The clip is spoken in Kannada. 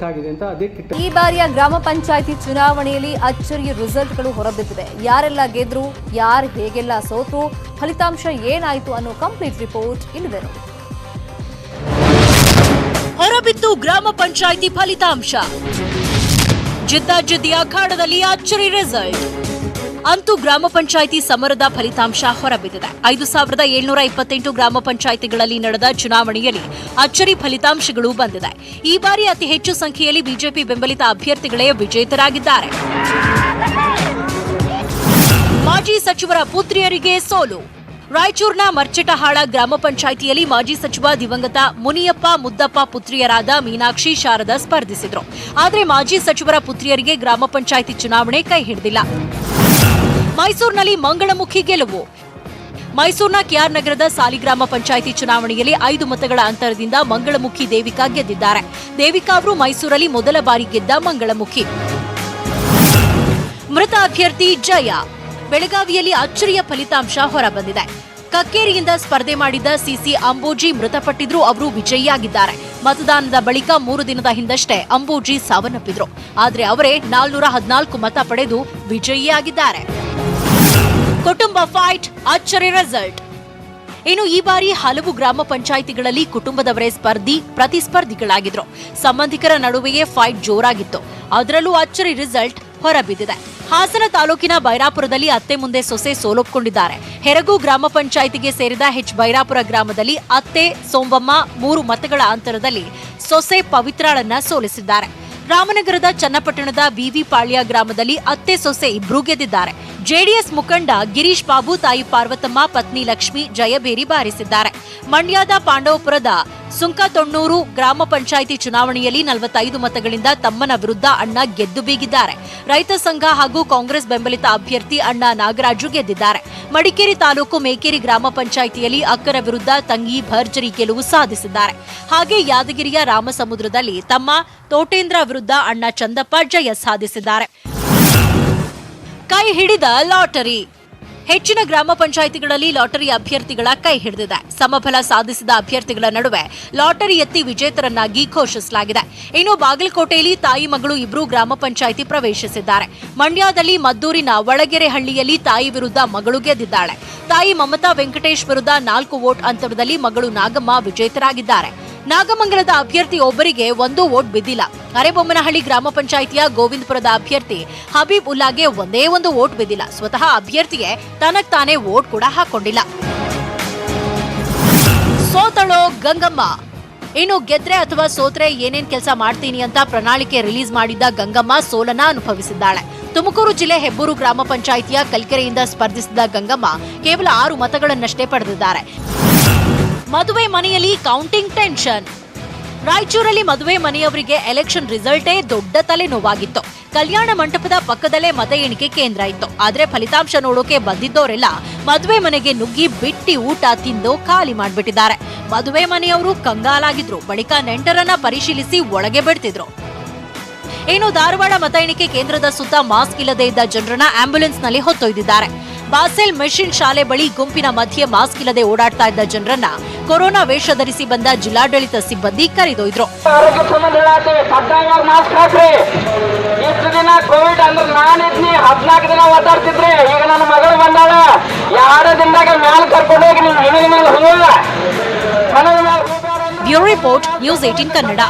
ಸಾಕಾಗಿದೆ ಅಂತ ಅದೇ ಕಿಟ್ಟ. ಈ ಬಾರಿಯ ಗ್ರಾಮ ಪಂಚಾಯಿತಿ ಚುನಾವಣೆಯಲ್ಲಿ ಅಚ್ಚರಿಯ ರಿಸಲ್ಟ್ಗಳು ಹೊರಬಿದ್ದಿವೆ. ಯಾರೆಲ್ಲ ಗೆದ್ರು, ಯಾರು ಹೇಗೆಲ್ಲ ಸೋತರು, ಫಲಿತಾಂಶ ಏನಾಯಿತು ಅನ್ನೋ ಕಂಪ್ಲೀಟ್ ರಿಪೋರ್ಟ್ ಇಲ್ಲಿದೆ. ಹೊರಬಿದ್ದು ಗ್ರಾಮ ಪಂಚಾಯಿತಿ ಫಲಿತಾಂಶ. ಜಿದ್ದಾಜಿದ್ದಿ ಅಖಾಡದಲ್ಲಿ ಅಚ್ಚರಿ ರಿಸಲ್ಟ್. ಅಂತೂ ಗ್ರಾಮ ಪಂಚಾಯಿತಿ ಸಮರದ ಫಲಿತಾಂಶ ಹೊರಬಿದ್ದಿದೆ. 5728 ಗ್ರಾಮ ಪಂಚಾಯಿತಿಗಳಲ್ಲಿ ನಡೆದ ಚುನಾವಣೆಯಲ್ಲಿ ಅಚ್ಚರಿ ಫಲಿತಾಂಶಗಳು ಬಂದಿದೆ. ಈ ಬಾರಿ ಅತಿ ಹೆಚ್ಚು ಸಂಖ್ಯೆಯಲ್ಲಿ ಬಿಜೆಪಿ ಬೆಂಬಲಿತ ಅಭ್ಯರ್ಥಿಗಳೇ ವಿಜೇತರಾಗಿದ್ದಾರೆ. ಮಾಜಿ ಸಚಿವರ ಪುತ್ರಿಯರಿಗೆ ಸೋಲು. ರಾಯಚೂರಿನ ಮರ್ಚಟಹಾಳ ಗ್ರಾಮ ಪಂಚಾಯಿತಿಯಲ್ಲಿ ಮಾಜಿ ಸಚಿವ ದಿವಂಗತ ಮುನಿಯಪ್ಪ ಮುದ್ದಪ್ಪ ಪುತ್ರಿಯರಾದ ಮೀನಾಕ್ಷಿ ಶಾರದಾ ಸ್ಪರ್ಧಿಸಿದ್ರು. ಆದರೆ ಮಾಜಿ ಸಚಿವರ ಪುತ್ರಿಯರಿಗೆ ಗ್ರಾಮ ಪಂಚಾಯಿತಿ ಚುನಾವಣೆ ಕೈ ಹಿಡಿದಿಲ್ಲ. ಮೈಸೂರಿನಲ್ಲಿ ಮಂಗಳಮುಖಿ ಗೆಲುವು. ಮೈಸೂರಿನ ಕೆಆರ್ ನಗರದ ಸಾಲಿಗ್ರಾಮ ಪಂಚಾಯಿತಿ ಚುನಾವಣೆಯಲ್ಲಿ 5 ಮತಗಳ ಅಂತರದಿಂದ ಮಂಗಳಮುಖಿ ದೇವಿಕಾ ಗೆದ್ದಿದ್ದಾರೆ. ದೇವಿಕಾ ಅವರು ಮೈಸೂರಲ್ಲಿ ಮೊದಲ ಬಾರಿ ಗೆದ್ದ ಮಂಗಳಮುಖಿ. ಮೃತ ಅಭ್ಯರ್ಥಿ ಜಯ. ಬೆಳಗಾವಿಯಲ್ಲಿ ಅಚ್ಚರಿಯ ಫಲಿತಾಂಶ ಹೊರಬಂದಿದೆ. ಕಕ್ಕೇರಿಯಿಂದ ಸ್ಪರ್ಧೆ ಮಾಡಿದ್ದ ಸಿಸಿ ಅಂಬೋಜಿ ಮೃತಪಟ್ಟಿದ್ರು, ಅವರು ವಿಜಯಿಯಾಗಿದ್ದಾರೆ. ಮತದಾನದ ಬಳಿಕ 3 ದಿನದ ಹಿಂದಷ್ಟೇ ಅಂಬೋಜಿ ಸಾವನ್ನಪ್ಪಿದ್ರು. ಆದರೆ ಅವರೇ 414 ಮತ ಪಡೆದು ವಿಜಯಿಯಾಗಿದ್ದಾರೆ. ಕುಟುಂಬ ಫೈಟ್, ಅಚ್ಚರಿ ರಿಸಲ್ಟ್. ಇನ್ನು ಈ ಬಾರಿ ಹಲವು ಗ್ರಾಮ ಪಂಚಾಯಿತಿಗಳಲ್ಲಿ ಕುಟುಂಬದವರೇ ಪ್ರತಿಸ್ಪರ್ಧಿಗಳಾಗಿದ್ರು. ಸಂಬಂಧಿಕರ ನಡುವೆಯೇ ಫೈಟ್ ಜೋರಾಗಿತ್ತು. ಅದರಲ್ಲೂ ಅಚ್ಚರಿ ರಿಸಲ್ಟ್ ಹೊರಬಿದ್ದಿದೆ. ಹಾಸನ ತಾಲೂಕಿನ ಬೈರಾಪುರದಲ್ಲಿ ಅತ್ತೆ ಮುಂದೆ ಸೊಸೆ ಸೋಲೊಪ್ಪಿಕೊಂಡಿದ್ದಾರೆ. ಹೆರಗು ಗ್ರಾಮ ಪಂಚಾಯಿತಿಗೆ ಸೇರಿದ ಬೈರಾಪುರ ಗ್ರಾಮದಲ್ಲಿ ಅತ್ತೆ ಸೋಂವಮ್ಮ 3 ಮತಗಳ ಅಂತರದಲ್ಲಿ ಸೊಸೆ ಪವಿತ್ರಾಳನ್ನ ಸೋಲಿಸಿದ್ದಾರೆ. ರಾಮನಗರದ ಚನ್ನಪಟ್ಟಣದ ವಿವಿ ಪಾಳ್ಯ ಗ್ರಾಮದಲ್ಲಿ ಅತ್ತೆ ಸೊಸೆ ಇಬ್ರೂ ಗೆದ್ದಿದ್ದಾರೆ. ಜೆಡಿಎಸ್ ಮುಖಂಡ ಗಿರೀಶ್ ಬಾಬು ತಾಯಿ ಪಾರ್ವತಮ್ಮ ಪತ್ನಿ ಲಕ್ಷ್ಮಿ ಜಯಬೇರಿ ಬಾರಿಸಿದ್ದಾರೆ. ಮಂಡ್ಯದ ಪಾಂಡವಪುರದ ಸುಂಕತೊಣ್ಣೂರು ಗ್ರಾಮ ಪಂಚಾಯಿತಿ ಚುನಾವಣೆಯಲ್ಲಿ 45 ಮತಗಳಿಂದ ತಮ್ಮನ ವಿರುದ್ಧ ಅಣ್ಣ ಗೆದ್ದು ಬೀಗಿದ್ದಾರೆ. ರೈತ ಸಂಘ ಹಾಗೂ ಕಾಂಗ್ರೆಸ್ ಬೆಂಬಲಿತ ಅಭ್ಯರ್ಥಿ ಅಣ್ಣ ನಾಗರಾಜು ಗೆದ್ದಿದ್ದಾರೆ. ಮಡಿಕೇರಿ ತಾಲೂಕು ಮೇಕೇರಿ ಗ್ರಾಮ ಪಂಚಾಯಿತಿಯಲ್ಲಿ ಅಕ್ಕರ ವಿರುದ್ಧ ತಂಗಿ ಭರ್ಜರಿ ಗೆಲುವು ಸಾಧಿಸಿದ್ದಾರೆ. ಹಾಗೆ ಯಾದಗಿರಿಯ ರಾಮಸಮುದ್ರದಲ್ಲಿ ತಮ್ಮ ತೋಟೇಂದ್ರ ವಿರುದ್ಧ ಅಣ್ಣ ಚಂದಪ್ಪ ಜಯ ಸಾಧಿಸಿದ್ದಾರೆ. ಕೈ ಹಿಡಿದ ಲಾಟರಿ. ಹೆಚ್ಚಿನ ಗ್ರಾಮ ಪಂಚಾಯಿತಿಗಳಲ್ಲಿ ಲಾಟರಿ ಅಭ್ಯರ್ಥಿಗಳ ಕೈ ಹಿಡಿದಿದೆ. ಸಮಫಲ ಸಾಧಿಸಿದ ಅಭ್ಯರ್ಥಿಗಳ ನಡುವೆ ಲಾಟರಿ ಎತ್ತಿ ವಿಜೇತರನ್ನಾಗಿ ಘೋಷಿಸಲಾಗಿದೆ. ಇನ್ನು ಬಾಗಲಕೋಟೆಯಲ್ಲಿ ತಾಯಿ ಮಗಳು ಇಬ್ಬರು ಗ್ರಾಮ ಪಂಚಾಯಿತಿ ಪ್ರವೇಶಿಸಿದ್ದಾರೆ. ಮಂಡ್ಯದಲ್ಲಿ ಮದ್ದೂರಿನ ಒಳಗೆರೆಹಳ್ಳಿಯಲ್ಲಿ ತಾಯಿ ವಿರುದ್ಧ ಮಗಳು ಗೆದ್ದಿದ್ದಾಳೆ. ತಾಯಿ ಮಮತಾ ವೆಂಕಟೇಶ್ ವಿರುದ್ಧ 4 ವೋಟ್ ಅಂತರದಲ್ಲಿ ಮಗಳು ನಾಗಮ್ಮ ವಿಜೇತರಾಗಿದ್ದಾರೆ. ನಾಗಮಂಗಲದ ಅಭ್ಯರ್ಥಿ ಒಬ್ಬರಿಗೆ 1 ವೋಟ್ ಬಿದ್ದಿಲ್ಲ. ಅರೆಬೊಮ್ಮನಹಳ್ಳಿ ಗ್ರಾಮ ಪಂಚಾಯಿತಿಯ ಗೋವಿಂದಪುರದ ಅಭ್ಯರ್ಥಿ ಹಬೀಬ್ ಉಲ್ಲಾಗೆ ಒಂದೇ 1 ವೋಟ್ ಬಿದ್ದಿಲ್ಲ. ಸ್ವತಃ ಅಭ್ಯರ್ಥಿಗೆ ತನಗ್ತಾನೆ ವೋಟ್ ಕೂಡ ಹಾಕೊಂಡಿಲ್ಲ. ಸೋತಳೋ ಗಂಗಮ್ಮ. ಇನ್ನು ಗೆದ್ರೆ ಅಥವಾ ಸೋತ್ರೆ ಏನೇನ್ ಕೆಲಸ ಮಾಡ್ತೀನಿ ಅಂತ ಪ್ರಣಾಳಿಕೆ ರಿಲೀಸ್ ಮಾಡಿದ್ದ ಗಂಗಮ್ಮ ಸೋಲನ ಅನುಭವಿಸಿದ್ದಾಳೆ. ತುಮಕೂರು ಜಿಲ್ಲೆ ಹೆಬ್ಬೂರು ಗ್ರಾಮ ಪಂಚಾಯಿತಿಯ ಕಲ್ಕೆರೆಯಿಂದ ಸ್ಪರ್ಧಿಸಿದ ಗಂಗಮ್ಮ ಕೇವಲ 6 ಮತಗಳನ್ನಷ್ಟೇ ಪಡೆದಿದ್ದಾರೆ. ಮದುವೆ ಮನೆಯಲ್ಲಿ ಕೌಂಟಿಂಗ್ ಟೆನ್ಷನ್. ರಾಯಚೂರಲ್ಲಿ ಮದುವೆ ಮನೆಯವರಿಗೆ ಎಲೆಕ್ಷನ್ ರಿಸಲ್ಟೇ ದೊಡ್ಡ ತಲೆನೋವಾಗಿತ್ತು. ಕಲ್ಯಾಣ ಮಂಟಪದ ಪಕ್ಕದಲ್ಲೇ ಮತ ಎಣಿಕೆ ಕೇಂದ್ರ ಇತ್ತು. ಆದ್ರೆ ಫಲಿತಾಂಶ ನೋಡೋಕೆ ಬಂದಿದ್ದವರೆಲ್ಲ ಮದುವೆ ಮನೆಗೆ ನುಗ್ಗಿ ಬಿಟ್ಟಿ ಊಟ ತಿಂದು ಖಾಲಿ ಮಾಡ್ಬಿಟ್ಟಿದ್ದಾರೆ. ಮದುವೆ ಮನೆಯವರು ಕಂಗಾಲಾಗಿದ್ರು. ಬಳಿಕ ನೆಂಟರನ್ನ ಪರಿಶೀಲಿಸಿ ಒಳಗೆ ಬಿಡ್ತಿದ್ರು. ಇನ್ನು ಧಾರವಾಡ ಮತ ಎಣಿಕೆ ಕೇಂದ್ರದ ಸುತ್ತ ಮಾಸ್ಕ್ ಇಲ್ಲದೆ ಇದ್ದ ಜನರನ್ನ ಆಂಬ್ಯುಲೆನ್ಸ್ನಲ್ಲಿ ಹೊತ್ತೊಯ್ದಿದ್ದಾರೆ. ಬಾಸೆಲ್ ಮೆಷಿನ್ ಶಾಲೆ ಬಳಿ ಗುಂಪಿನ ಮಧ್ಯೆ ಮಾಸ್ಕ್ ಇಲ್ಲದೆ ಓಡಾಡ್ತಾ ಇದ್ದ ಜನರನ್ನ ಕೊರೋನಾ ವೇಷ ಧರಿಸಿ ಬಂದ ಜಿಲ್ಲಾಡಳಿತ ಸಿಬ್ಬಂದಿ ಕರೆದೊಯ್ದ್ರು. ಇಷ್ಟು ದಿನ ಕೋವಿಡ್ ಅಂದ್ರೆ ನಾನಿದ್ನಿ 14 ದಿನ ಓದಾಡ್ತಿದ್ರಿ. ಈಗ ನನ್ನ ಮಗಳು ಬಂದಾಳ, 2 ದಿನದಾಗ ಮ್ಯಾಲ ಕರ್ಕೊಂಡೋಗಿ ನೀವು ಹೆಣ್ಣಿನ ಮೇಲೆ ಹೋಗ. Bureau report, news 18 Kannada.